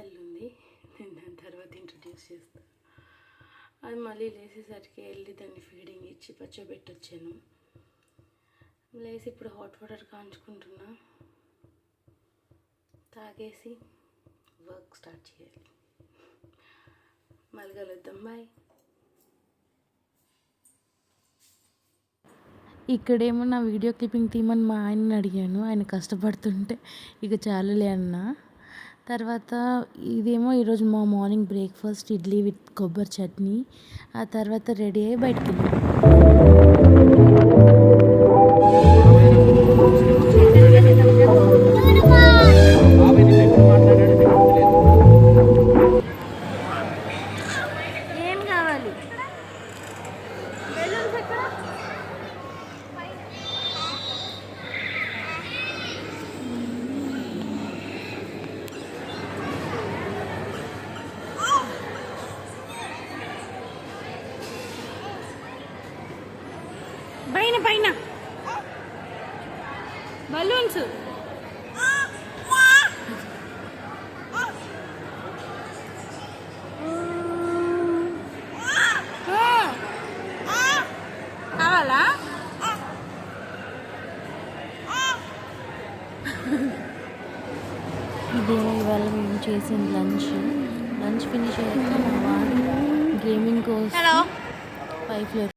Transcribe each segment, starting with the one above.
తల్లి ఉంది, నేను దాని తర్వాత ఇంట్రడ్యూస్ చేస్తాను. అది మళ్ళీ లేచేసరికి వెళ్ళి దాన్ని ఫీడింగ్ ఇచ్చి పచ్చబెట్టొచ్చాను. లేచి ఇప్పుడు హాట్ వాటర్ కాంచుకుంటున్నా, తాగేసి వర్క్ స్టార్ట్ చేయాలి. మళ్ళీ కలుద్దాం, బాయ్. ఇక్కడేమో నా వీడియో క్లిప్పింగ్ తీయమని మా ఆయనని అడిగాను. ఆయన కష్టపడుతుంటే ఇక చాలులే అన్న. తర్వాత ఇదేమో ఈరోజు మా మార్నింగ్ బ్రేక్ఫాస్ట్ ఇడ్లీ విత్ కొబ్బరి చట్నీ. ఆ తర్వాత రెడీ అయ్యి బయటికి ఏం కావాలి? పైన పైన బలూన్స్. కావాలా? ఇదేమో ఇవాళ మేము చేసిన లంచ్ ఫినిష్ అయ్యాక మా వాడు గేమింగ్ కోసం 5 ఫ్లోర్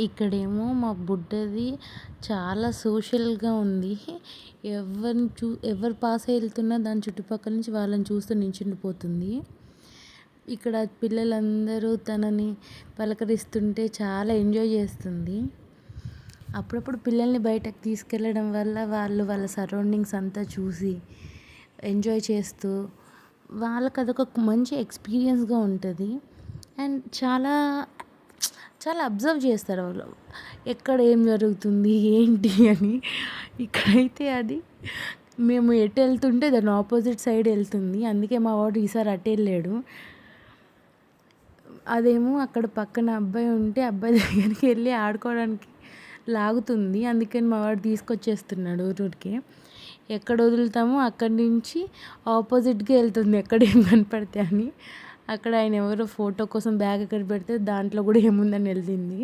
ఇక్కడేమో మా బుడ్డది చాలా సోషల్గా ఉంది. ఎవరు పాస్ అయి వెళ్తున్నా దాని చుట్టుపక్కల నుంచి వాళ్ళని చూస్తూ నించుండిపోతుంది. ఇక్కడ పిల్లలందరూ తనని పలకరిస్తుంటే చాలా ఎంజాయ్ చేస్తుంది. అప్పుడప్పుడు పిల్లల్ని బయటకు తీసుకెళ్ళడం వల్ల వాళ్ళ సరౌండింగ్స్ అంతా చూసి ఎంజాయ్ చేస్తూ వాళ్ళకి అదొక మంచి ఎక్స్పీరియన్స్గా ఉంటుంది. అండ్ చాలా అబ్జర్వ్ చేస్తారు వాళ్ళు, ఎక్కడ ఏం జరుగుతుంది ఏంటి అని. ఇక్కడైతే అది మేము ఎటు వెళ్తుంటే దాని ఆపోజిట్ సైడ్ వెళ్తుంది. అందుకే మా వాడు ఈసారి అటు వెళ్ళాడు. అదేమో అక్కడ పక్కన అబ్బాయి ఉంటే అబ్బాయి దగ్గరికి వెళ్ళి ఆడుకోవడానికి లాగుతుంది. అందుకని మా వాడు తీసుకొచ్చేస్తున్నాడు ఊరికి. ఎక్కడ వదులుతామో అక్కడి నుంచి ఆపోజిట్గా వెళ్తుంది ఎక్కడేం కనపడితే అని. అక్కడ ఆయన ఎవరో ఫోటో కోసం బ్యాగ్ ఎక్కడ పెడితే దాంట్లో కూడా ఏముందని వెళ్తుంది.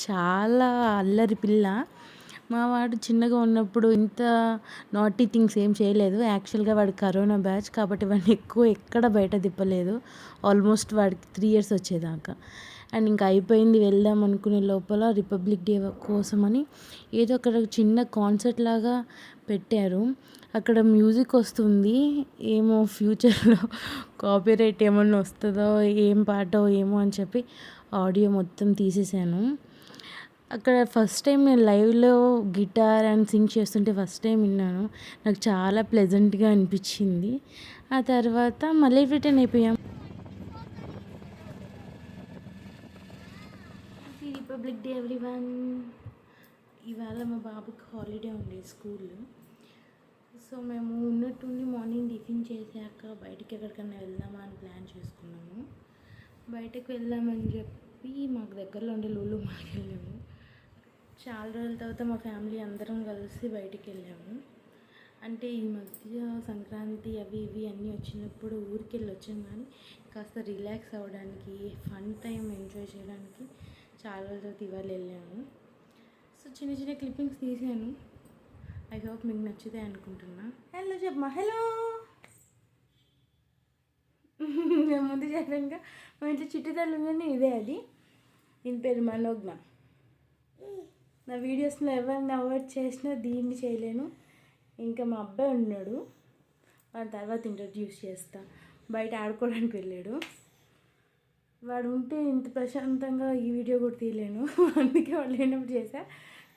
చాలా అల్లరి పిల్ల. మా వాడు చిన్నగా ఉన్నప్పుడు ఇంత నాటీ థింగ్స్ ఏం చేయలేదు. యాక్చువల్గా వాడు కరోనా బ్యాచ్ కాబట్టి వాడిని ఎక్కువ ఎక్కడ బయట తిప్పలేదు. ఆల్మోస్ట్ వాడికి 3 years వచ్చేదాకా. అండ్ ఇంకా అయిపోయింది వెళ్దాం అనుకునే లోపల రిపబ్లిక్ డే కోసమని ఏదో అక్కడ చిన్న కాన్సర్ట్ లాగా పెట్టారు. అక్కడ మ్యూజిక్ వస్తుంది. ఏమో ఫ్యూచర్లో కాపీరైట్ ఏమన్నా వస్తుందో ఏం పాటో ఏమో అని చెప్పి ఆడియో మొత్తం తీసేసాను. అక్కడ ఫస్ట్ టైం నేను లైవ్లో గిటార్ అండ్ సింగ్ చేస్తుంటే ఫస్ట్ టైం విన్నాను. నాకు చాలా ప్లెజెంట్గా అనిపించింది. ఆ తర్వాత మళ్ళీ రిటర్న్ అయిపోయాం. Republic day everyone. ఇవాళ మా బాబుకి హాలిడే ఉంది స్కూల్. సో మేము ఉన్నట్టుండి మార్నింగ్ టిఫిన్ చేశాక బయటకి ఎక్కడికైనా వెళ్దామా అని ప్లాన్ చేసుకున్నాము. బయటకు వెళ్దామని చెప్పి మాకు దగ్గరలో ఉండే లూలు మాల్కి వెళ్ళాము. చాలా రోజుల తర్వాత మా ఫ్యామిలీ అందరం కలిసి బయటికి వెళ్ళాము. అంటే ఈ మధ్య సంక్రాంతి అవి ఇవి అన్నీ వచ్చినప్పుడు ఊరికి వెళ్ళి వచ్చాం, కానీ కాస్త రిలాక్స్ అవ్వడానికి ఫన్ టైం ఎంజాయ్ చేయడానికి చాలా రోజుల తర్వాత ఇవాళ వెళ్ళాము. సో చిన్న చిన్న క్లిప్పింగ్స్ తీసాను. ఐ హోప్ మీకు నచ్చుతాయి అనుకుంటున్నా. హలో చెప్పమా. హలో. నేను ముందు చెప్పానుగా మా ఇంట్లో చిట్టి తల్లి ఉందని ఇదే అది. దీని పేరు మనోజ్ఞ. నా వీడియోస్లో ఎవరిని అవాయిడ్ చేసినా దీన్ని చేయలేను. ఇంకా మా అబ్బాయి ఉన్నాడు, వాడి తర్వాత ఇంట్రడ్యూస్ చేస్తా. బయట ఆడుకోవడానికి వెళ్ళాడు. వాడు ఉంటే ఇంత ప్రశాంతంగా ఈ వీడియో కూడా తీయలేను, అందుకే వాడు లేనప్పుడు చేశా.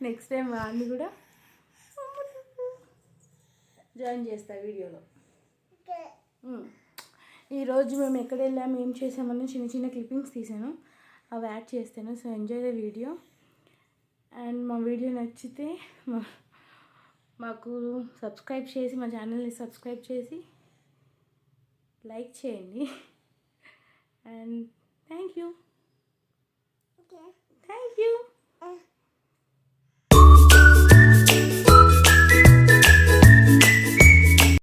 నెక్స్ట్ టైం వాడిని కూడా జాయిన్ చేస్తా వీడియోలో. ఈరోజు మేము ఎక్కడ వెళ్ళాము, ఏం చేసామని చిన్న చిన్న క్లిప్పింగ్స్ తీసాను, అవి యాడ్ చేస్తాను. So enjoy the video. And మా వీడియో నచ్చితే మాకు సబ్స్క్రైబ్ చేసి, మా ఛానల్ని సబ్స్క్రైబ్ చేసి లైక్ చేయండి. And thank you.